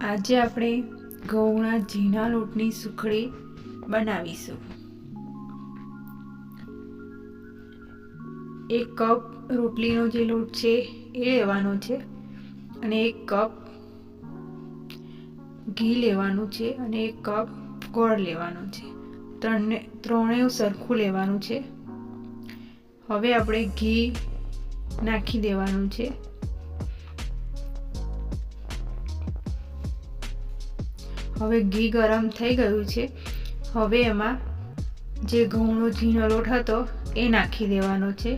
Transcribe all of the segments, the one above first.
આજે આપણે ઘઉંના ઝીણા લોટની સુખડી બનાવીશું। 1 કપ રોટલીનો જે લોટ છે એ લેવાનો છે અને 1 કપ ઘી લેવાનું છે અને 1 કપ ગોળ લેવાનો છે। ત્રણેય સરખું લેવાનું છે। હવે આપણે ઘી નાખી દેવાનું છે। હવે ઘી ગરમ થઈ ગયું છે। હવે એમાં જે ઘઉંનો ઝીણો લોટ હતો એ નાખી દેવાનો છે।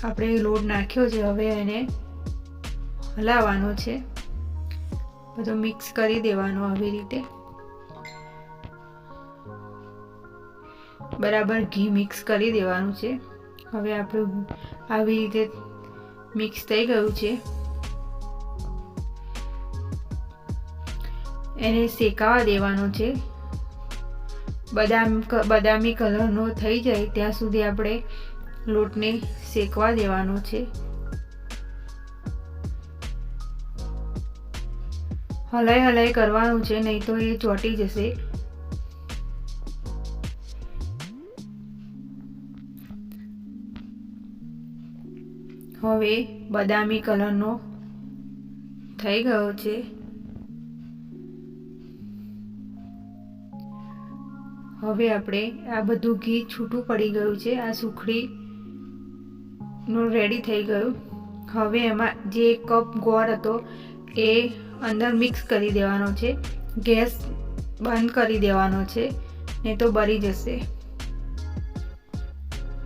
આપણે લોટ નાખ્યો છે, હવે એને હલાવવાનો છે, બધો મિક્સ કરી દેવાનો। આવી રીતે બરાબર ઘી મિક્સ કરી દેવાનું છે। હવે આપણું આવી રીતે મિક્સ થઈ ગયું છે। એને શેકાવા દેવાનો છે। બદામી કલરનો થઈ જાય ત્યાં સુધી આપણે લોટને શેકવા દેવાનો છે। હલાઈ કરવાનું છે, નહીં તો એ ચોંટી જશે। હવે બદામી કલરનો થઈ ગયો છે। હવે આપણે આ બધું ઘી છૂટું પડી ગયું છે। આ સુખડીનું રેડી થઈ ગયું। હવે એમાં જે 1 કપ ગોળ હતો એ અંદર મિક્સ કરી દેવાનો છે। ગેસ બંધ કરી દેવાનો છે, નહીં તો બળી જશે।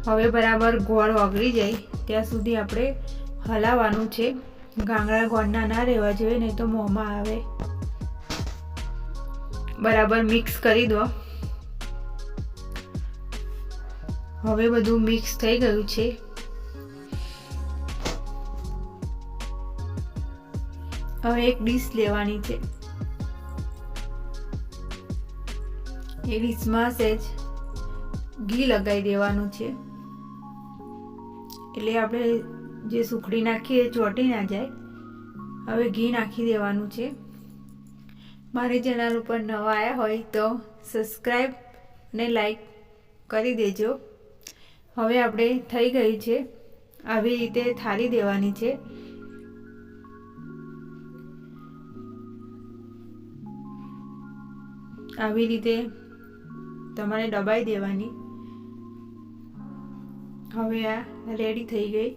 હવે બરાબર ગોળ ઓગળી જાય ત્યાં સુધી આપણે હલાવવાનું છે। ગાંગડા ગોળના ના રહેવા જોઈએ, નહીં તો મોંમાં આવે। બરાબર મિક્સ કરી દો। હવે બધું મિક્સ થઈ ગયું છે। હવે એક ડીશ લેવાની છે। એ ડીશમાં સહેજ ઘી લગાવી દેવાનું છે, એટલે આપણે જે સુખડી નાખીએ એ ચોંટી ના જાય। હવે ઘી નાખી દેવાનું છે। મારી ચેનલ ઉપર નવા આવ્યા હોય તો સબસ્ક્રાઈબ અને લાઈક કરી દેજો। હવે આપણે થઈ ગઈ છે, આવી રીતે થાળી દેવાની છે। આવી રીતે તમારે દબાઈ દેવાની। હવે આ રેડી થઈ ગઈ।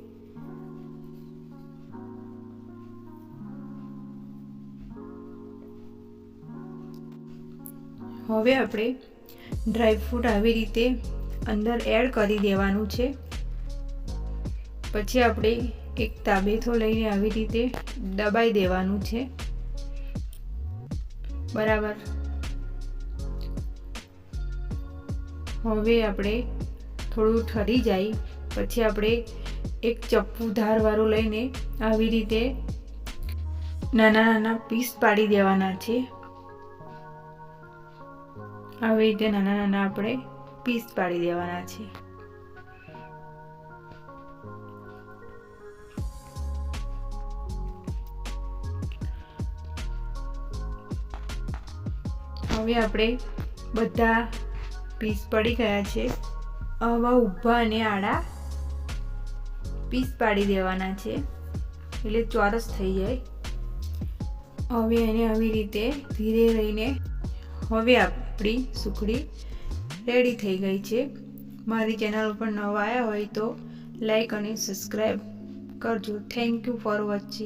હવે આપણે ડ્રાયફ્રૂટ આવી રીતે અંદર એડ કરી દેવાનું છે। પછી આપણે એક તાબેથો લઈને આવી રીતે દબાઈ દેવાનું છે બરાબર। હવે આપણે થોડું ઠરી જાય પછી આપણે એક ચપ્પુ ધારવાળું લઈને આવી રીતે નાના પીસ પાડી દેવાના છે। આવી રીતે નાના આપણે પીસ પાડી દેવાના છે। હવે આપણે બધા પીસ પડી ગયા છે। આવા ઊભા અને આડા પીસ પાડી દેવાના છે, એટલે ચોરસ થઈ જાય। હવે એને આવી રીતે ધીરે રહીને હવે આપણી સુખડી રેડી થઈ ગઈ છે। મારી ચેનલ ઉપર નવા આવ્યા હોય તો લાઈક અને સબસ્ક્રાઈબ કરજો। Thank you for watching.